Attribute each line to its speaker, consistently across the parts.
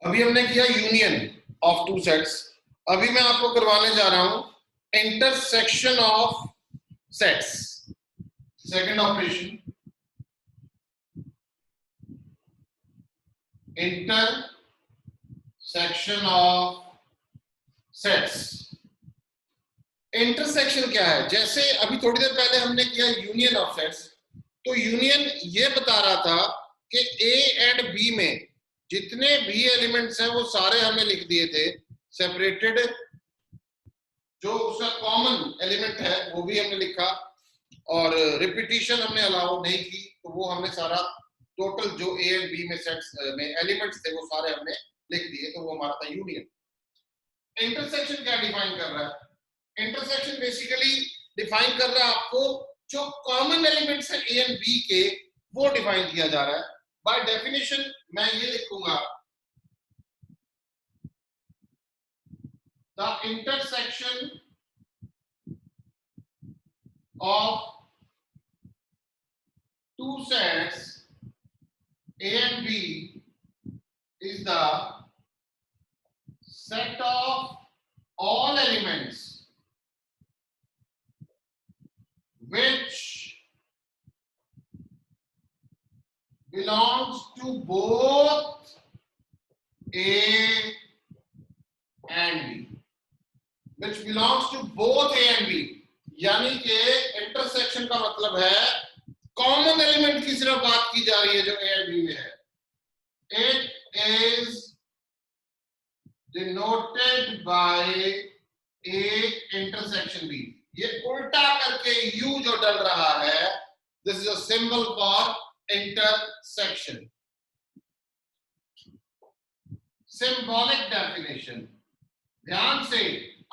Speaker 1: अभी हमने किया यूनियन ऑफ टू सेट्स। अभी मैं आपको करवाने जा रहा हूं intersection of sets. Second operation, intersection of sets. Intersection क्या है? जैसे अभी थोड़ी देर पहले हमने किया यूनियन ऑफ सेट्स, तो यूनियन ये बता रहा था कि ए एंड बी में जितने भी एलिमेंट्स हैं वो सारे हमने लिख दिए थे सेपरेटेड। जो उसका कॉमन एलिमेंट है वो भी हमने लिखा, और रिपीटिशन हमने अलाउ नहीं की, तो वो हमने सारा टोटल जो ए एंड बी में सेट्स में एलिमेंट्स थे वो सारे हमने लिख दिए, तो वो हमारा था यूनियन। इंटरसेक्शन क्या डिफाइन कर रहा है? इंटरसेक्शन बेसिकली डिफाइन कर रहा है आपको जो कॉमन एलिमेंट्स है ए एंड बी के, वो डिफाइन किया जा रहा है। बाय डेफिनेशन मैं ये लिखूंगा, the intersection of two sets A and B is the set of all elements which belongs to both A and B, which belongs to both A and B। यानी कि intersection का मतलब है common element की सिर्फ बात की जा रही है जो ए एंड बी में है। It is denoted by A intersection B. ये उल्टा करके यू जो डल रहा है, this is a symbol for intersection. Symbolic definition, ध्यान से,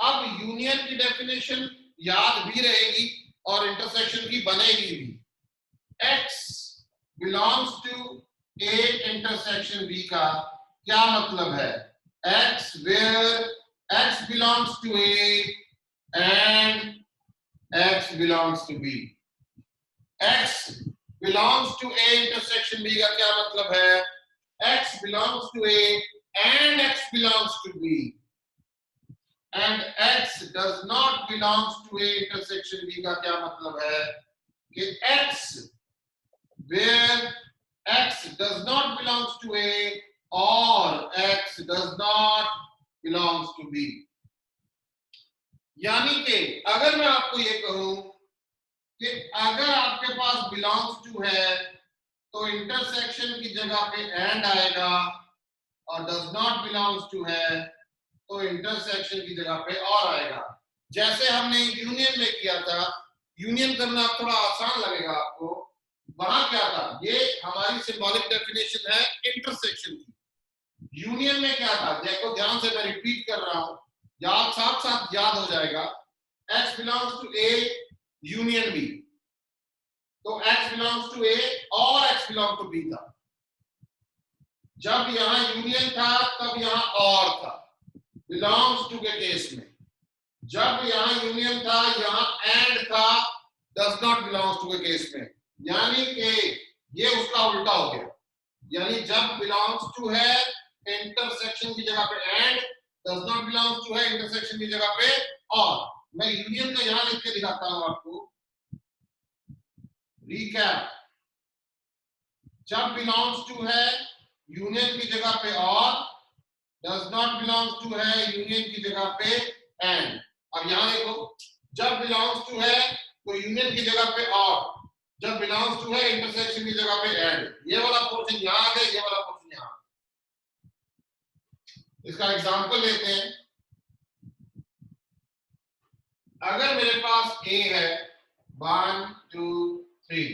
Speaker 1: अब यूनियन की डेफिनेशन याद भी रहेगी और इंटरसेक्शन की बनेगी भी। X belongs to A intersection B का क्या मतलब है? X where X belongs to A and X belongs to B। X belongs to A intersection B का क्या मतलब है? X belongs to A and X belongs to B, and X does not belongs to A intersection B का क्या मतलब है कि X where X does not belongs to A or X does not belongs to B। यानी कि अगर मैं आपको ये कहूं कि अगर आपके पास belongs to है तो इंटरसेक्शन की जगह पे एंड आएगा, और does not belongs to है तो इंटरसेक्शन की जगह पे और आएगा। जैसे हमने यूनियन में किया था, यूनियन करना थोड़ा आसान लगेगा आपको। वहां क्या था? ये हमारी सिंबॉलिक डेफिनेशन है इंटरसेक्शन की। यूनियन में क्या था? देखो ध्यान से, मैं रिपीट कर रहा हूं, याद साथ साथ याद हो जाएगा। X belongs to A union B, तो X बिलोंग्स टू A और X बिलोंग टू B था। जब यहां यूनियन था तब यहां और था बिलोंग्स टू के केस में। जब यहां यूनियन था यहां एंड था डज नॉट बिलोंग्स टू के केस में। यानी कि ये उसका उल्टा हो गया। यानी जब बिलोंग्स टू है इंटरसेक्शन की जगह पे and, does not belongs to है इंटरसेक्शन की जगह पे और। मैं यूनियन का यहां लिख के दिखाता हूं आपको। रिकैप, जब बिलोंग्स टू है यूनियन की जगह पे और, does not belongs to है यूनियन की जगह पे एंड। अब यहां देखो, जब belongs to है तो यूनियन की जगह पे और, जब belongs to है इंटरसेक्शन की जगह पे एंड। ये वाला पोर्शन यहां आ गया, ये वाला पोर्शन यहां। इसका एग्जांपल लेते हैं। अगर मेरे पास A है 1 2 3,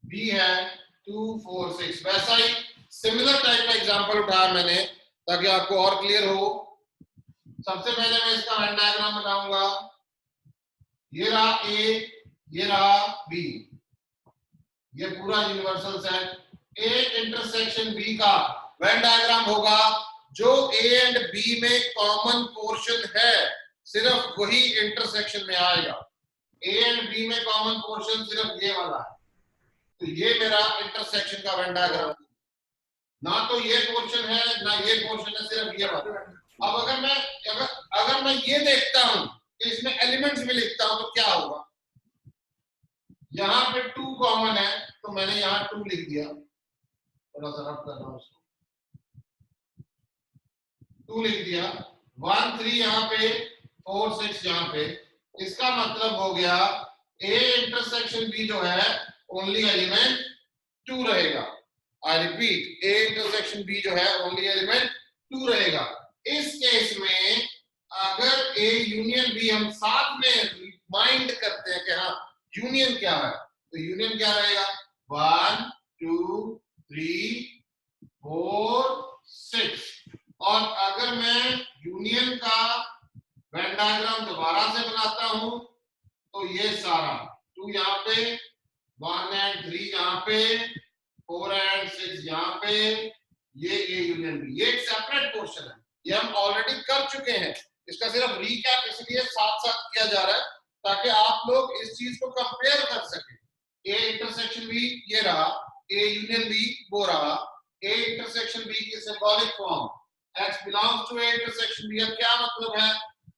Speaker 1: B है 2 4 6, वैसा ही सिमिलर टाइप का एग्जांपल उठाया मैंने ताकि आपको और क्लियर हो। सबसे पहले मैं इसका वेन डायग्राम बनाऊंगा। ये रहा A, ये रहा B, ये पूरा universal set. A intersection B का वेन डायग्राम होगा जो A एंड B में कॉमन पोर्शन है, सिर्फ वही इंटरसेक्शन में आएगा। A एंड B में कॉमन पोर्शन सिर्फ ये वाला है, तो ये मेरा इंटरसेक्शन का वेन डायग्राम। ना तो ये पोर्शन है ना ये पोर्शन है, सिर्फ ये वाला। अब अगर मैं ये देखता हूं कि इसमें एलिमेंट्स भी लिखता हूं तो क्या होगा, यहां पे 2 कॉमन है तो मैंने यहां 2 लिख दिया, थोड़ा सा रफ कर रहा हूं उसको, 2 लिख दिया, 1 3 यहाँ पे, 4 6 यहाँ पे। इसका मतलब हो गया ए इंटरसेक्शन बी जो है ओनली एलिमेंट 2 रहेगा। I repeat, A intersection B जो है ओनली एलिमेंट 2 रहेगा। इस केस में अगर ए यूनियन बी हम साथ में रिमाइंड करते हैं कि हाँ यूनियन क्या है, तो यूनियन क्या रहेगा, 1 2 3 4 6। और अगर मैं यूनियन का वेन डायग्राम दोबारा से बनाता हूं तो ये सारा 2 यहाँ पे, 1 एंड 3 यहाँ पे, 4 एंड 6 यहाँ पे, ये ए यूनियन बी, ये एक सेपरेट पोर्शन है, ये हम ऑलरेडी कर चुके हैं। इसका सिर्फ रीकैप इसलिए साथ साथ किया जा रहा है ताकि आप लोग इस चीज को कंपेयर कर सकें। ए इंटरसेक्शन बी ये रहा, ए यूनियन बी वो रहा, ए इंटरसेक्शन बी की symbolic form x belongs to A intersection B. क्या मतलब है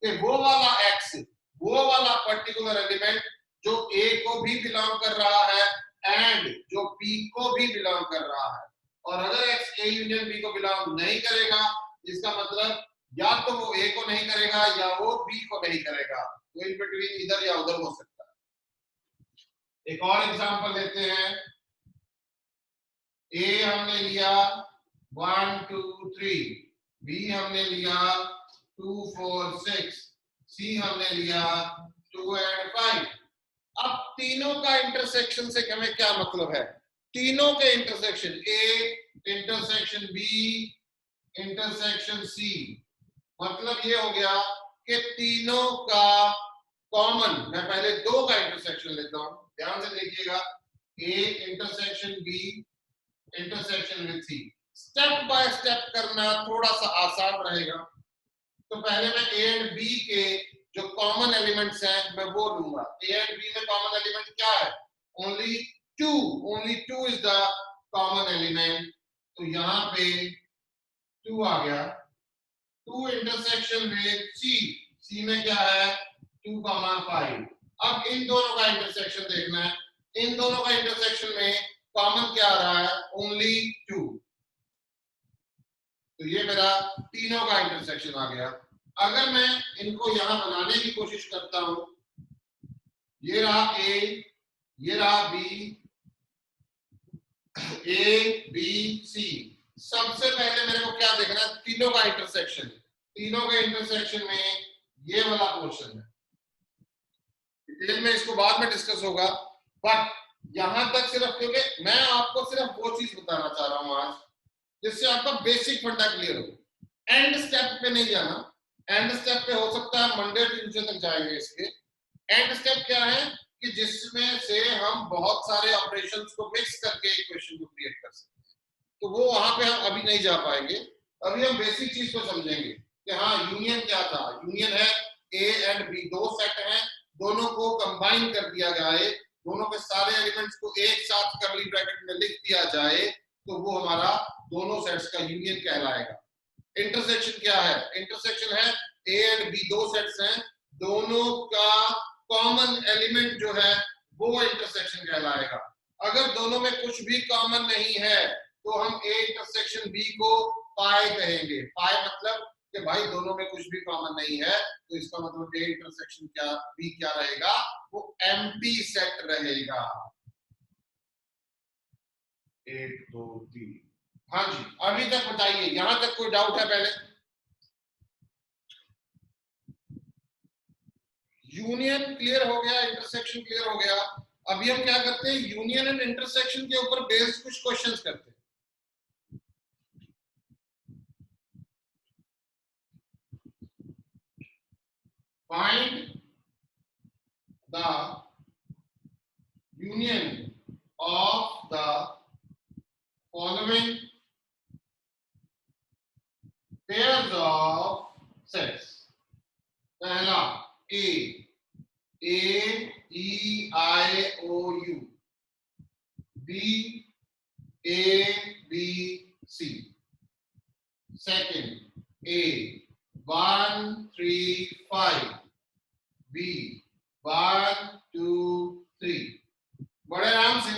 Speaker 1: कि वो वाला x, वो वाला पर्टिकुलर एलिमेंट जो a को भी बिलोंग कर रहा है एंड जो b को भी बिलोंग कर रहा है। और अगर x a यूनियन b को बिलोंग नहीं करेगा, इसका मतलब या तो वो a को नहीं करेगा या वो b को नहीं करेगा, तो इन बिटवीन इधर या उधर हो सकता है। एक और एग्जांपल लेते हैं, a हमने लिया 1 2 3, B हमने लिया 2 4 6, C हमने लिया 2 एंड 5। अब तीनों का इंटरसेक्शन से हमें क्या मतलब है, तीनों के intersection A intersection B intersection C, मतलब ये हो गया कि तीनों का कॉमन, मैं पहले 2 का इंटरसेक्शन लेता हूं, ध्यान से देखिएगा, A intersection B intersection with C। Step by step करना थोड़ा सा आसान रहेगा, तो पहले मैं ए एंड बी के जो कॉमन एलिमेंट्स हैं मैं वो लूंगा। ए एंड बी में कॉमन एलिमेंट क्या है, only 2, only 2 is the common element, तो यहां पे 2 आ गया। 2 इंटरसेक्शन विद सी, सी में क्या है 2 5। अब इन दोनों का इंटरसेक्शन देखना है, इन दोनों का इंटरसेक्शन में कॉमन क्या आ रहा है, ओनली 2, तो ये मेरा तीनों का इंटरसेक्शन आ गया। अगर मैं इनको यहां बनाने की कोशिश करता हूं, ये रहा ए, ये रहा बी, ए बी सी, सबसे पहले मेरे को क्या देखना है, तीनों का इंटरसेक्शन, तीनों के इंटरसेक्शन में ये वाला पोर्शन है, डिटेल में इसको बाद में डिस्कस होगा, बट यहां तक सिर्फ, क्योंकि मैं आपको सिर्फ वो चीज बताना चाह रहा हूं आज जिससे आपका बेसिक फंडा क्लियर हो। एंड स्टेप पे नहीं जाना, एंड स्टेप पे हो सकता है मंडे ट्यूसडे तक जाएंगे इसके। एंड स्टेप क्या है कि जिसमें से हम बहुत सारे ऑपरेशंस को मिक्स करके इक्वेशन को क्रिएट कर सकते हैं, तो वो वहां पे हम अभी नहीं जा पाएंगे। अभी हम बेसिक चीज को समझेंगे कि हाँ यूनियन क्या था, यूनियन है ए एंड बी, दो सेट हैं, दोनों को कंबाइन कर दिया जाए, दोनों के सारे एलिमेंट्स को एक साथ करली ब्रैकेट में लिख दिया जाए तो वो हमारा दोनों सेट्स का यूनियन कहलाएगा। इंटरसेक्शन क्या है, इंटरसेक्शन है ए एंड बी, दो सेट्स हैं, दोनों का कॉमन एलिमेंट जो है वो इंटरसेक्शन कहलाएगा। अगर दोनों में कुछ भी कॉमन नहीं है तो हम ए इंटरसेक्शन बी को पाई कहेंगे। पाई मतलब कि भाई दोनों में कुछ भी कॉमन नहीं है, तो इसका मतलब ए इंटरसेक्शन क्या बी क्या रहेगा, वो एम्प्टी सेट रहेगा। 1 2 3, हाँ जी, अभी तक बताइए, यहां तक कोई डाउट है पहले? यूनियन क्लियर हो गया, इंटरसेक्शन क्लियर हो गया। अभी हम क्या करते हैं, यूनियन एंड इंटरसेक्शन के ऊपर बेस्ड कुछ क्वेश्चंस करते हैं। Find the union of the following pairs of sets. पहला A, E I O U, B A B C. Second, A 1 3 5, B 1 2 3। बड़े आराम से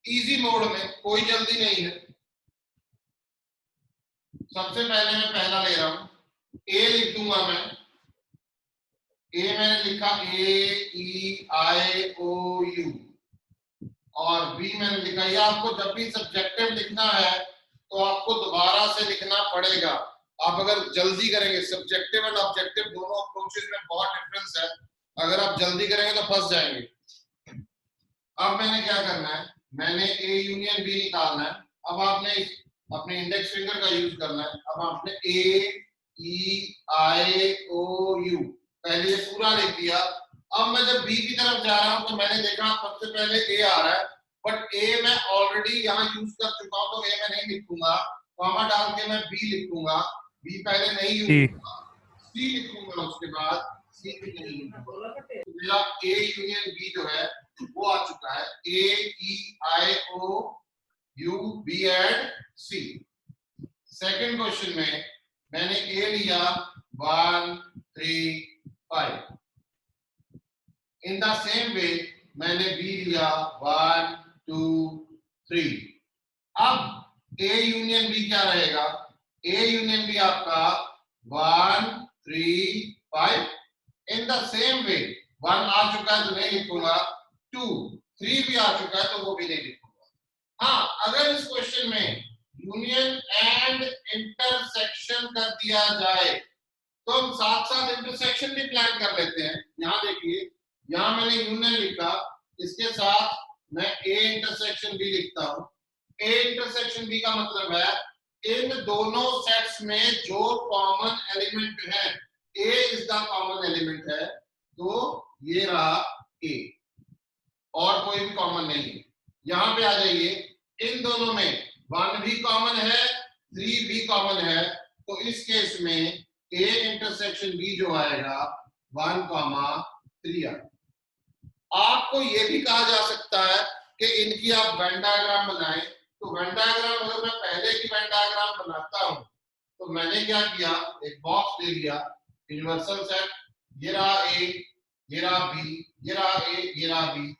Speaker 1: इजी मोड में, कोई जल्दी नहीं है। सबसे पहले मैं पहला ले रहा हूं, ए लिख दूंगा मैं। ए मैंने लिखा AEIOU और बी मैंने लिखा। ये आपको जब भी सब्जेक्टिव लिखना है तो आपको दोबारा से लिखना पड़ेगा। आप अगर जल्दी करेंगे, सब्जेक्टिव एंड ऑब्जेक्टिव दोनों अप्रोचेस में बहुत डिफरेंस है, अगर आप जल्दी करेंगे तो फंस जाएंगे। अब मैंने क्या करना है, मैंने ए यूनियन बी निकालना है। अब आपने अपने इंडेक्स फिंगर का यूज करना है। अब आपने AEIOU पहले ये पूरा लिख दिया। अब मैं जब बी की तरफ जा रहा हूं तो मैंने देखा सबसे पहले ए आ रहा है, बट ए मैं ऑलरेडी यहाँ यूज कर चुका हूं तो ए मैं नहीं लिखूंगा, कॉमा डाल के मैं बी लिखूंगा। बी पहले नहीं यूज करूंगा, सी लिखूंगा, उसके बाद सी भी नहीं लिखूंगा। तो मेरा ए यूनियन बी जो है वो आ चुका है, AEIOU B and C। Second question में मैंने ए लिया 1 3 5। इन द सेम वे मैंने बी लिया 1 2 3। अब ए यूनियन बी क्या रहेगा, ए यूनियन बी आपका 1 3 5। इन द सेम वे 1 आ चुका है तो नहीं लिखूंगा, 2 3 भी आ चुका है तो वो भी नहीं लिखूंगा। हाँ, अगर इस क्वेश्चन में यूनियन एंड इंटरसेक्शन कर दिया जाए तो हम साथ साथ इंटरसेक्शन भी प्लान कर लेते हैं। यहां देखिए, यहां मैंने यूनियन लिखा, इसके साथ मैं ए इंटरसेक्शन बी लिखता हूं। ए इंटरसेक्शन बी का मतलब है इन दोनों सेट्स में जो कॉमन एलिमेंट है, ए इज द कॉमन एलिमेंट है, तो ये रहा ए और कोई भी कॉमन नहीं है। यहां पे आ जाइए, इन दोनों में 1 भी कॉमन है 3 भी कॉमन है, तो इस केस में ए इंटरसेक्शन बी जो आएगा 1 3 आएगा। आपको ये भी कहा जा सकता है कि इनकी आप वेन डायग्राम बनाएं। तो वेन डायग्राम अगर मैं पहले की वेन डायग्राम बनाता हूं तो मैंने क्या किया, एक बॉक्स ले लिया, यूनिवर्सल सेट, ये रहा ए, ये रहा बी, ये रहा ए, ये रहा बी।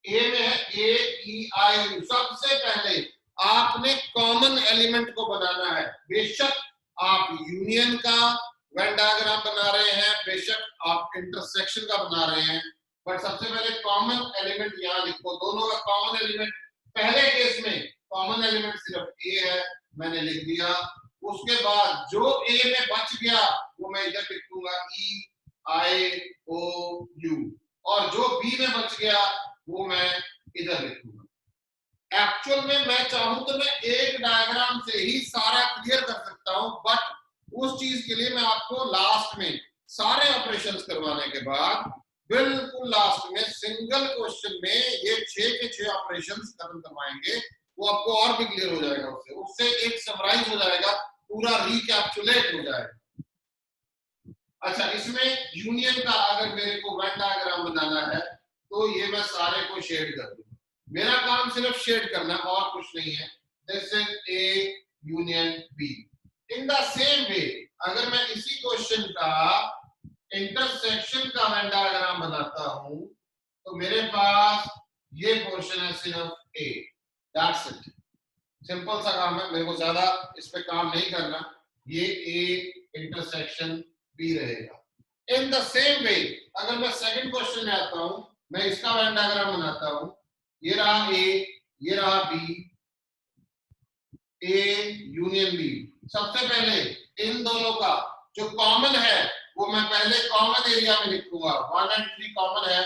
Speaker 1: ए में है AEIOU। सबसे पहले आपने कॉमन एलिमेंट को बनाना है। बेशक आप यूनियन का वेन डायग्राम बना रहे हैं, बेशक आप इंटरसेक्शन का बना रहे हैं, बट सबसे पहले कॉमन एलिमेंट यहाँ लिखो। दोनों का कॉमन एलिमेंट, पहले केस में कॉमन एलिमेंट सिर्फ ए है, मैंने लिख दिया। उसके बाद जो ए में बच गया वो मैं इधर लिख दूंगा EIOU, और जो बी में बच गया वो मैं इधर लिखूंगा। एक्चुअल में मैं चाहूं तो मैं एक डायग्राम से ही सारा क्लियर कर सकता हूं, बट उस चीज के लिए मैं आपको लास्ट में सारे ऑपरेशंस करवाने के बाद बिल्कुल लास्ट में सिंगल क्वेश्चन में ये 6 के 6 ऑपरेशंस खत्म करवाएंगे। वो आपको और भी क्लियर हो जाएगा, उससे एक समराइज हो जाएगा, पूरा रिकैप्चुलेट हो जाएगा। अच्छा, इसमें यूनियन का अगर मेरे को वेन डायग्राम बनाना है तो ये मैं सारे को शेड कर दूंगा। मेरा काम सिर्फ शेड करना और कुछ नहीं है। This is A union B. In the same way अगर मैं इसी क्वेश्चन का इंटरसेक्शन का वेन डायग्राम बनाता हूं तो मेरे पास ये पोर्शन है सिर्फ ए, दैट्स इट। सिंपल सा काम है, मेरे को ज्यादा इस पे काम नहीं करना। ये ए इंटरसेक्शन बी रहेगा। इन द सेम वे अगर मैं सेकंड क्वेश्चन में आता हूं, मैं इसका वेन डायग्राम बनाता हूं। ये रहा ए, ये रहा बी, ए यूनियन बी। सबसे पहले इन दोनों का जो कॉमन है वो मैं पहले कॉमन एरिया में लिखूंगा। 1 और 3 कॉमन है,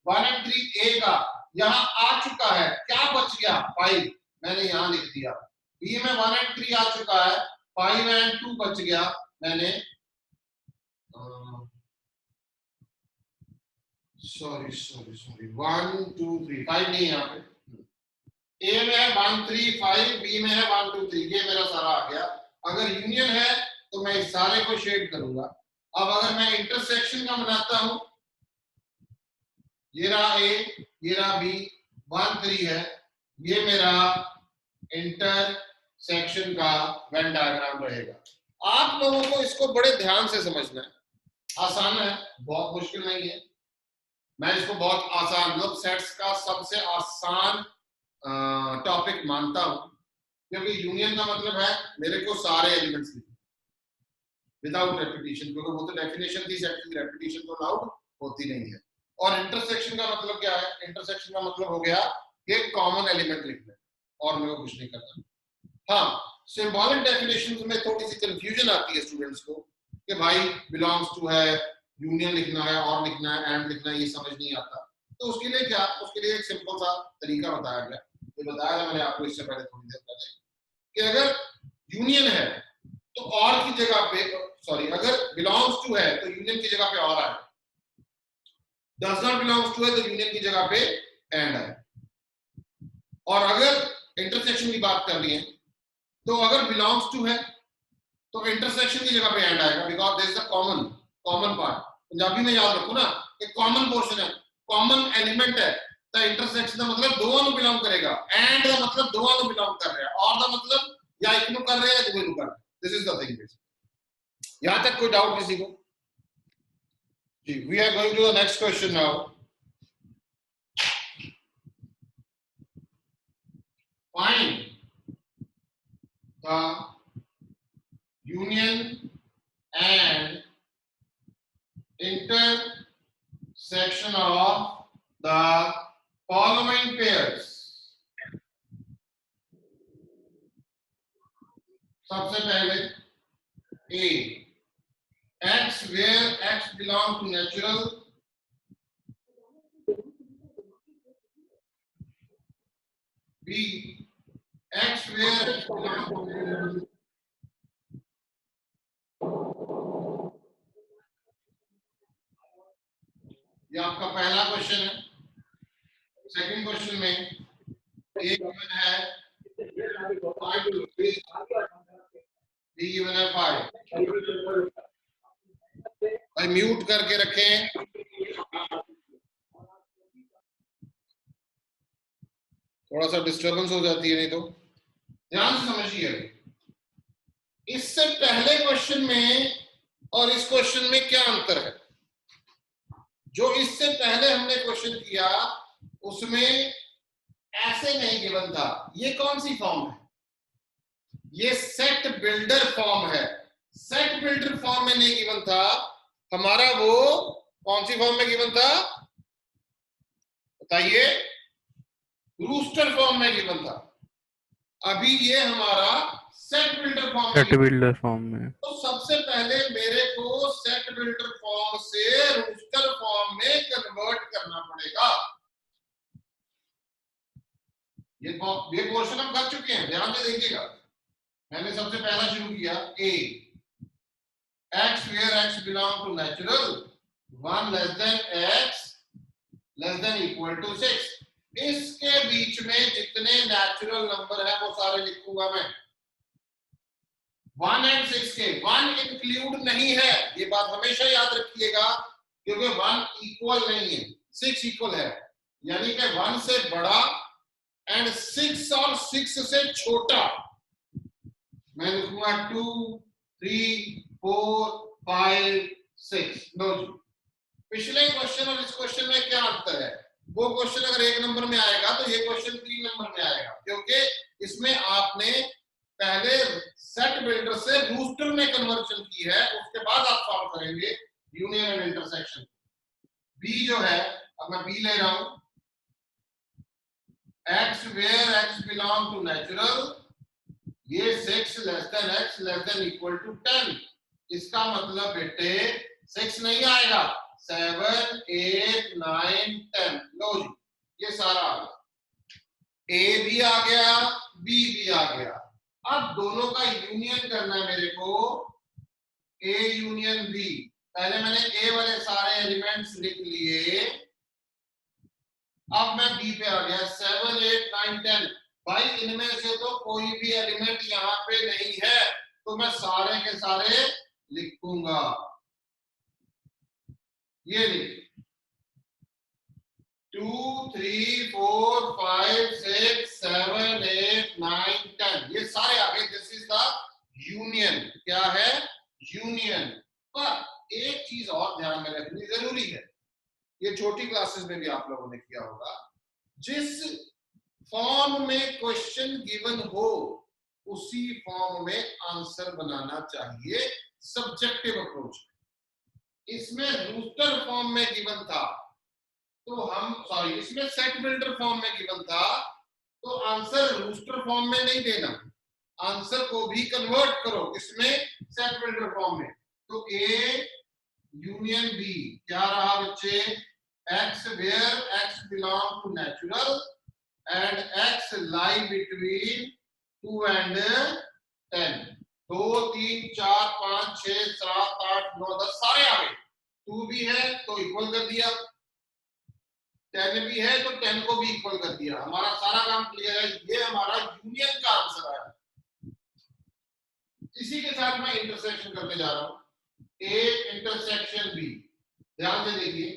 Speaker 1: 1 और 3 ए का यहां आ चुका है, क्या बच गया 5, मैंने यहां लिख दिया। बी में 1 और 3 आ चुका है, 5 और 2 बच गया, मैंने सॉरी 1 2 3 5 नहीं, यहाँ पे ए में है 1 3 5, बी में है 1 2 3, ये मेरा सारा आ गया। अगर यूनियन है तो मैं इस सारे को शेड करूंगा। अब अगर मैं इंटरसेक्शन का बनाता हूं, ये रहा ए, ये रहा बी, 1 3 है, ये मेरा इंटर सेक्शन का वेन डायग्राम रहेगा। आप लोगों को इसको बड़े ध्यान से समझना है, आसान है, बहुत मुश्किल नहीं है। मैं इसको बहुत आसान, मतलब सेट्स का सबसे आसान टॉपिक मानता हूं, क्योंकि यूनियन का मतलब है मेरे को सारे एलिमेंट्स लिखने विदाउट रेपिटेशन, क्योंकि वो तो डेफिनेशन थी सेट की, रेपिटेशन तो अलाउड होती नहीं है। और इंटरसेक्शन का मतलब क्या है? इंटरसेक्शन का मतलब हो गया कि कॉमन एलिमेंट लिखना है और मेरे को कुछ नहीं करना। हाँ, सिंबॉलिक डेफिनेशंस में थोड़ी सी कंफ्यूजन आती है स्टूडेंट्स को कि भाई बिलोंग्स टू है, यूनियन लिखना है, और लिखना है, एंड लिखना है, ये समझ नहीं आता। तो उसके लिए क्या, उसके लिए एक सिंपल सा तरीका बताया गया, ये बताया था मैंने आपको इससे पहले थोड़ी देर पहले, कि अगर यूनियन है तो और की जगह पे, सॉरी, अगर बिलोंग्स टू है तो यूनियन की जगह पे और आए, डज नॉट बिलोंग्स टू है तो यूनियन की जगह पे एंड आए। और अगर इंटरसेक्शन की बात करनी है तो अगर बिलोंग्स टू है तो इंटरसेक्शन की जगह पे एंड आएगा, because there is a common part. Punjabi में याद रखो ना, एक कॉमन पोर्शन है, कॉमन एलिमेंट है, तो इंटरसेक्शन का मतलब दोवां ਨੂੰ बिलोंग करेगा, एंड का मतलब दोवां ਨੂੰ बिलोंग कर रहा है, और का मतलब या एक ਨੂੰ कर रहा है या दूसरे ਨੂੰ कर रहा है। This is the thing. यहां तक कोई डाउट किसी को? जी, we are going to the next question now. Find the union and intersection of the following pairs. सबसे पहले A, X where X belong to natural, B, X where X belong to natural, ये आपका पहला question है। Second question में A given है 5 to 3, B given है 5। भाई म्यूट करके रखें, थोड़ा सा डिस्टर्बेंस हो जाती है, नहीं तो ध्यान से समझिए। इससे पहले क्वेश्चन में और इस क्वेश्चन में क्या अंतर है? जो इससे पहले हमने क्वेश्चन किया उसमें ऐसे नहीं गिवन था। ये कौन सी फॉर्म है? ये सेट बिल्डर फॉर्म है। सेट बिल्डर फॉर्म में नहीं गिवन था हमारा, वो कौन सी फॉर्म में गिवन था बताइए? रूस्टर फॉर्म में गिवन था। अभी ये हमारा सेट बिल्डर फॉर्म में। तो सबसे पहले मेरे को सेट बिल्डर फॉर्म से रूस्टर फॉर्म में कन्वर्ट करना पड़ेगा। ये पोर्शन हम कर चुके हैं, ध्यान से देखिएगा। मैंने सबसे पहला शुरू किया A, X where X belong to natural, 1 less than X less than equal to 6। इसके बीच में जितने नेचुरल नंबर है वो सारे लिखूंगा मैं। 1 and 6 के 1 इंक्लूड नहीं है, ये बात हमेशा याद रखिएगा, क्योंकि 1 इक्वल नहीं है, 6 इक्वल है, यानी कि 1 से बड़ा एंड 6 और 6 से छोटा। मैं लिखूंगा 2, 3, 4, 5, 6। लो जी, पिछले क्वेश्चन और इस क्वेश्चन में क्या अंतर है? वो क्वेश्चन अगर 1 नंबर में आएगा तो ये क्वेश्चन 3 नंबर में आएगा, क्योंकि इसमें आपने पहले सेट बिल्डर से रूस्टर में कन्वर्जन की है, उसके बाद आप सॉल्व करेंगे यूनियन एंड इंटरसेक्शन। बी जो है, अब मैं बी ले रहा हूं, X where X belong to natural, ये 6 less than X less than equal to 10। इसका मतलब बेटे 6 नहीं आएगा, 7, 8, 9, 10। लो जी, ये सारा आ गया, A भी आ गया, B भी आ गया। अब दोनों का यूनियन करना है मेरे को, A यूनियन B। पहले मैंने A वाले सारे एलिमेंट्स लिख लिए, अब मैं B पे आ गया, 7, 8, 9, 10। भाई इनमें से तो कोई भी एलिमेंट यहाँ पे नहीं है, तो मैं सारे के सारे लिखूंगा। ये लिख, 2 3 4 5 6 7 8 9 10 ये सारे आ गए। This is the union. क्या है? यूनियन। पर एक चीज और ध्यान में रखनी जरूरी है, ये छोटी क्लासेस में भी आप लोगों ने किया होगा, जिस फॉर्म में क्वेश्चन गिवन हो उसी फॉर्म में आंसर बनाना चाहिए सब्जेक्टिव अप्रोच। इसमें रूस्टर फॉर्म में गिवन था तो हम इसमें सेट बिल्डर फॉर्म में गिवन था तो आंसर रूस्टर फॉर्म में नहीं देना, आंसर को भी कन्वर्ट करो किसमें? सेट बिल्डर फॉर्म में। तो ए यूनियन बी क्या रहा बच्चे? X where x belong to natural and x lie between 2 and 10। 2 3 4 5 6 7 8 9 10 सारे आ गए। 2 भी है तो इक्वल कर दिया, 10 भी है तो 10 को भी इक्वल कर दिया, हमारा सारा काम क्लियर है। ये हमारा यूनियन का आंसर आया। इसी के साथ मैं इंटरसेक्शन करने जा रहा हूं। ए इंटरसेक्शन बी, ध्यान से देखिए।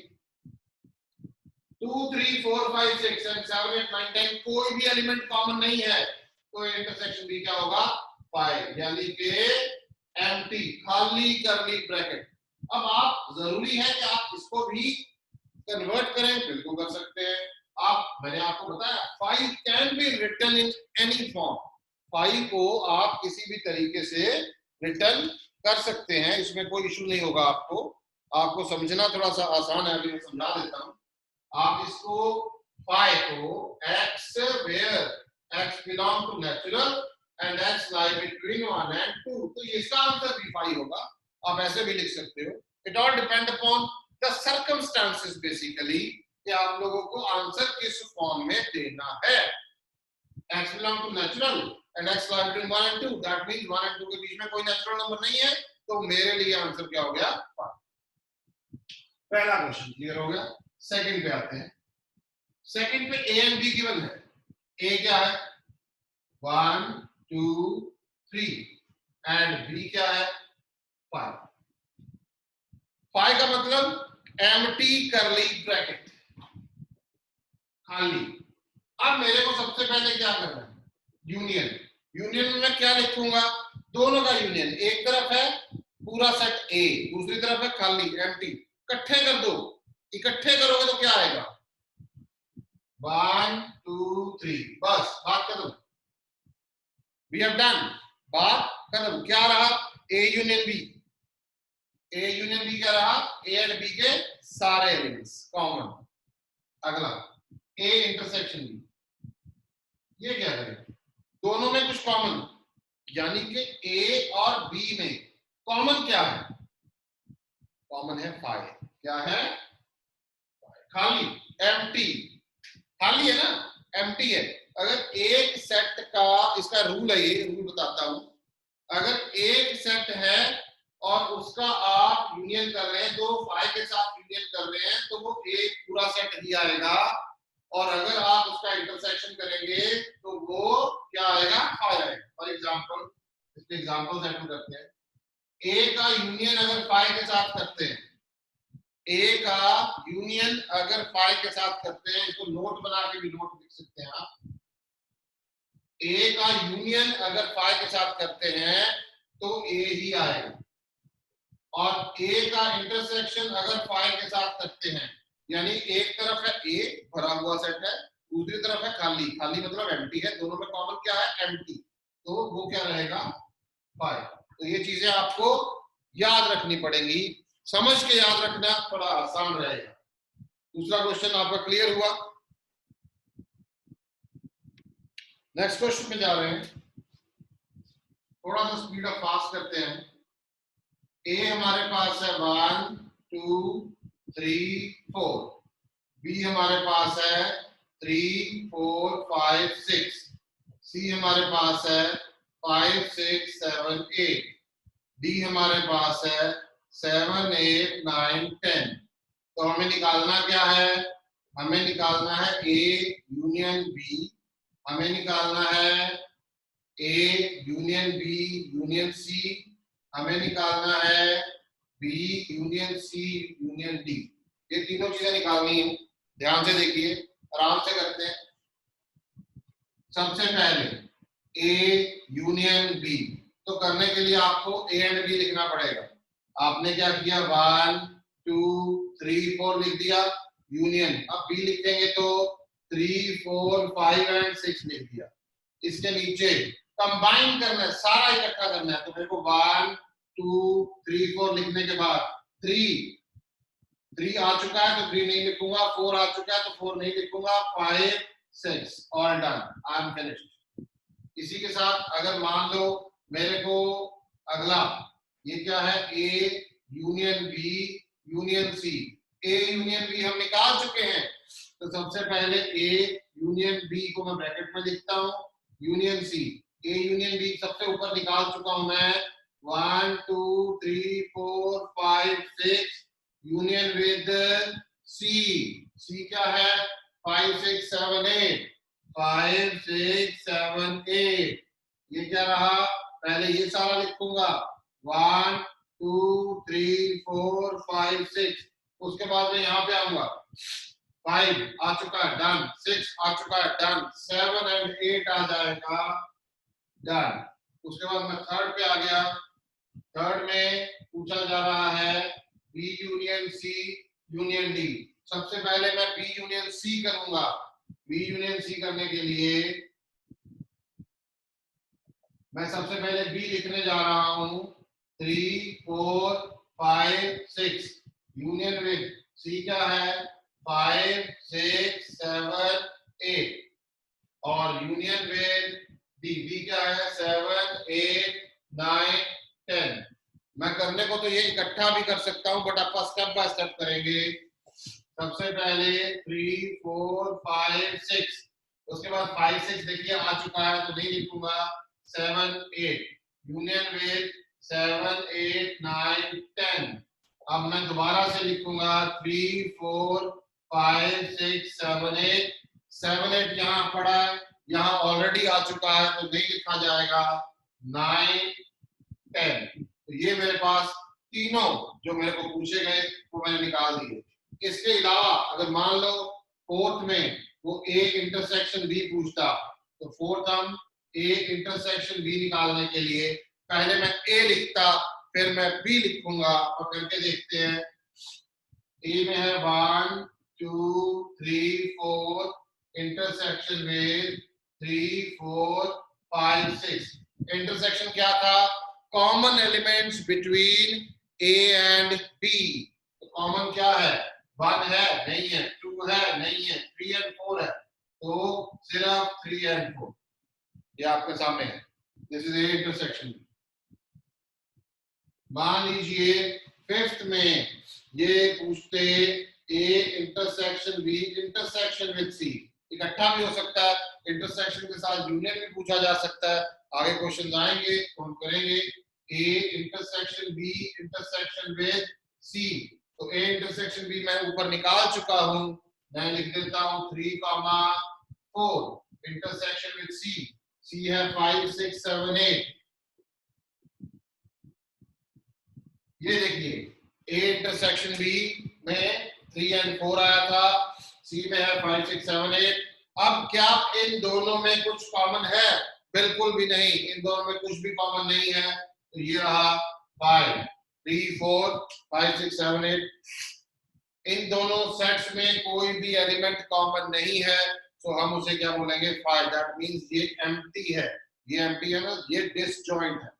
Speaker 1: 2 3 4 5 6 7 8 9 10 कोई भी एलिमेंट कॉमन नहीं है तो इंटरसेक्शन बी क्या होगा? 5, यानी कि एम्प्टी, खाली करली ब्रैकेट। अब आप जरूरी है कि आप इसको भी कन्वर्ट करें, बिल्कुल कर सकते हैं आप। मैंने आपको बताया 5 can be written in any form, 5 को आप किसी भी तरीके से रिटर्न कर सकते हैं, इसमें कोई इशू नहीं होगा। आपको समझना थोड़ा सा आसान है, अभी मैं समझा देता हूं। आप इसको 5 को x where x belong to natural and x lie between 1 and 2, तो ये इसका आंसर भी 5 होगा। आप ऐसे भी लिख सकते हो। It all depend upon the circumstances basically, कि आप लोगों को आंसर किस फॉर्म में देना है। x belong to natural and x lie between 1 and 2, that means 1 and 2 के बीच में कोई नेचुरल नंबर नहीं है, तो मेरे लिए आंसर क्या हो गया? 5। पहला क्वेश्चन क्लियर हो गया। सेकंड पे आते हैं। सेकंड पे ए एंड बी गिवन है। ए क्या है? 1 2 3 एंड बी क्या है? 5। 5 का मतलब एम्प्टी करली ब्रैकेट, खाली। अब मेरे को सबसे पहले क्या करना है? यूनियन। यूनियन में मैं क्या लिखूंगा? दोनों का यूनियन, एक तरफ है पूरा सेट ए, दूसरी तरफ है खाली एम्प्टी, इकट्ठे कर दो। इकट्ठे करोगे तो क्या आएगा? 1 2 3, बस बात खत्म। वी हैव डन, बात खत्म। क्या रहा? A union B. A union B क्या रहा? ए एंड बी के सारे एलिमेंट्स कॉमन। अगला ए इंटरसेक्शन बी, ये क्या करें? दोनों में कुछ कॉमन, यानी कि ए और बी में कॉमन क्या है? कॉमन है 5। क्या है? खाली, एम्प्टी, खाली है ना, एम्प्टी है। अगर एक सेट का, इसका रूल है, ये रूल बताता हूं। अगर एक सेट है और उसका आप यूनियन कर रहे हैं, दो 5 के साथ यूनियन कर रहे हैं, तो वो एक पूरा सेट ही आएगा। और अगर आप उसका इंटरसेक्शन करेंगे तो वो क्या आएगा? 5 आएगा। फॉर एग्जाम्पल, इसके एग्जाम्पल सेट करते हैं। ए का यूनियन अगर 5 के साथ करते हैं, ए का यूनियन अगर 5 के साथ करते हैं, इसको नोट बना के भी नोट लिख सकते हैं आप। ए का यूनियन अगर 5 के साथ करते हैं तो ए ही आएगा। और ए का इंटरसेक्शन अगर 5 के साथ करते हैं, यानी एक तरफ है ए भरा हुआ सेट है, दूसरी तरफ है खाली, खाली मतलब एम्प्टी है, दोनों में कॉमन क्या है? एम्प्टी, तो वो क्या रहेगा? 5। तो ये चीजें आपको याद रखनी पड़ेंगी, समझ के याद रखना थोड़ा आसान रहेगा। दूसरा क्वेश्चन आपका क्लियर हुआ? नेक्स्ट क्वेश्चन में जा रहे हैं, थोड़ा सा स्पीड अप फास्ट करते हैं। ए हमारे पास है 1 2 3 4, बी हमारे पास है 3 4 5 6, सी हमारे पास है 5 6 7 8, डी हमारे पास है 7 8 9 10। तो हमें निकालना क्या है? हमें निकालना है ए यूनियन बी, हमें निकालना है A union B union C, हमें निकालना है B union C union D. ये तीनों चीजें निकालनी है। ध्यान से देखिए, आराम से करते हैं। सबसे पहले ए यूनियन बी, तो करने के लिए आपको ए एंड बी लिखना पड़ेगा। आपने क्या किया, 1 2 3 4 लिख दिया, यूनियन। अब बी लिखेंगे तो 3 4 5 एंड 6 लिख दिया। इसके नीचे कंबाइन करना है, सारा इकट्ठा करना है। तो मेरे को 1 2 3 4 लिखने के बाद 3 आ चुका है तो 3 नहीं लिखूंगा, 4 आ चुका है तो 4 नहीं लिखूंगा, 5 6 all done, I am finished. इसी के साथ अगर मान लो मेरे को अगला ये क्या है, A union B union C. A union B हम निकाल चुके हैं, तो सबसे पहले ए यूनियन बी को मैं ब्रैकेट में लिखता हूं, union C. A union B सबसे ऊपर निकाल चुका हूं मैं, 1 2 3 4 5 6 यूनियन विद सी। सी क्या है, 5 6 7 8, 5 6 7 8। ये क्या रहा, पहले ये सारा लिखूंगा, 1 2 3 4 5 6। उसके बाद मैं यहाँ पे आऊंगा, 5 आ चुका है डन, 6 आ चुका है डन, 7 एंड 8 आ जाएगा डन। उसके बाद मैं थर्ड पे आ गया। थर्ड में पूछा जा रहा है B union C union D. सबसे पहले मैं बी यूनियन सी करूंगा। बी यूनियन सी करने के लिए मैं सबसे पहले बी लिखने जा रहा हूं, 3 4 5 6 यूनियन विद सी क्या है, 5 6 7 8 और यूनियन विद डी। डी क्या है, 7 8 9 10। मैं करने को तो ये इकट्ठा भी कर सकता हूं, बट आप स्टेप बाय स्टेप करेंगे। सबसे पहले 3 4 5 6, उसके बाद 5 6 देखिए आ चुका है तो नहीं लिखूंगा, 7 8 यूनियन विद 7 8 9 10। अब मैं दोबारा से लिखूंगा 3 4 5 6 7 8। 7 8 यहाँ पड़ा है, यहाँ ऑलरेडी आ चुका है तो नहीं लिखा जाएगा, 9 10। तो ये मेरे पास तीनों जो मेरे को पूछे गए वो मैंने निकाल दिए। इसके अलावा अगर मान लो फोर्थ में वो ए इंटरसेक्शन बी पूछता, तो फोर्थ हम ए इंटरसेक्शन बी निकालने के लिए पहले मैं ए लिखता, फिर मैं बी लिखूंगा और करके देखते हैं। ए में है 1 2 3 4 इंटरसेक्शन में 3 4 5 6। इंटरसेक्शन क्या था, common elements between A and B. Common क्या है, 1 है नहीं है, 2 है नहीं है, 3 एंड 4 है, तो सिर्फ 3 एंड 4 ये आपके सामने है। This is A intersection. मान लीजिए फिफ्थ में ये पूछते A intersection B intersection with C. इकट्ठा भी हो सकता है, इंटरसेक्शन के साथ यूनियन भी पूछा जा सकता है। आगे क्वेश्चन आएंगे तो हम करेंगे। A intersection B intersection with C, तो ए इंटरसेक्शन बी मैं ऊपर निकाल चुका हूं, मैं लिख देता हूं 3 4 इंटरसेक्शन विद सी। सी है 5 6 7 8। ये देखिए ए इंटरसेक्शन बी में 3 एंड 4 आया था, सी में है 5 6 7 8। अब क्या इन दोनों में कुछ कॉमन है, बिल्कुल भी नहीं, इन दोनों में कुछ भी कॉमन नहीं है। तो ये रहा 5 3 4 5 6 7 8। इन दोनों सेट्स में कोई भी एलिमेंट कॉमन नहीं है, तो हम उसे क्या बोलेंगे, 5। दैट मींस ये एम्प्टी है। ये एम्प्टी है ना, ये डिसजॉइंट है।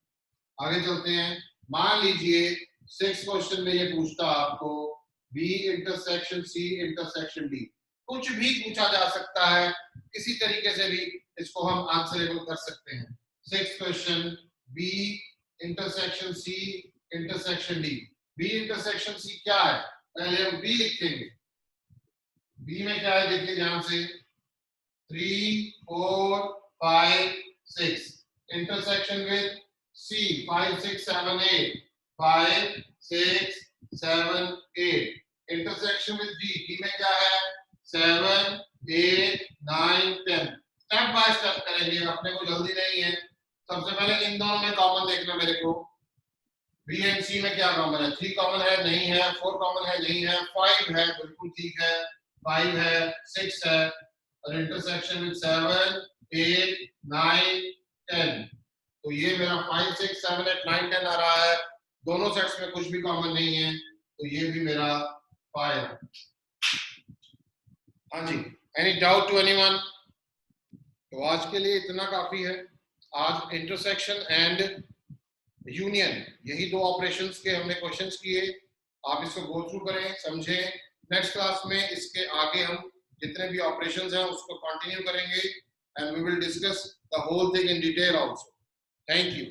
Speaker 1: आगे चलते हैं। मान लीजिए 6 क्वेश्चन में ये पूछता आपको B intersection C intersection D. कुछ भी पूछा जा सकता है, किसी तरीके से भी इसको हम आंसरेबल कर सकते हैं। 6 question B intersection C intersection D. B intersection C क्या है, पहले हम बी लिखेंगे। बी में क्या है देखिए ध्यान से, 3 4 5 6 intersection with C 5 6 7 8 5 6 7 8 intersection with D। D में क्या है, 7 8 9 10। स्टेप बाय स्टेप करेंगे, अपने को जल्दी नहीं है। सबसे पहले इन दोनों में कॉमन देखना मेरे को। B एंड C में क्या कॉमन है, 3 कॉमन है नहीं है, 4 कॉमन है नहीं है, 5 है बिल्कुल ठीक है, 5 है, 6 है और इंटरसेक्शन विद 7, 8, 9, 10। तो ये मेरा 5, 6, 7, 8, 9, 10 आ रहा है। दोनों सेट्स में कुछ भी कॉमन नहीं है, तो ये भी मेरा 5 है। हाँ जी, एनी डाउट टू एनीवन? तो आज के लिए इतना काफी है। आज इंटरसेक्शन एंड यूनियन, यही दो ऑपरेशंस के हमने क्वेश्चंस किए। आप इसको गो थ्रू करें, समझें। नेक्स्ट क्लास में इसके आगे हम जितने भी ऑपरेशंस हैं उसको कंटिन्यू करेंगे and we will discuss the whole thing in detail also. Thank you.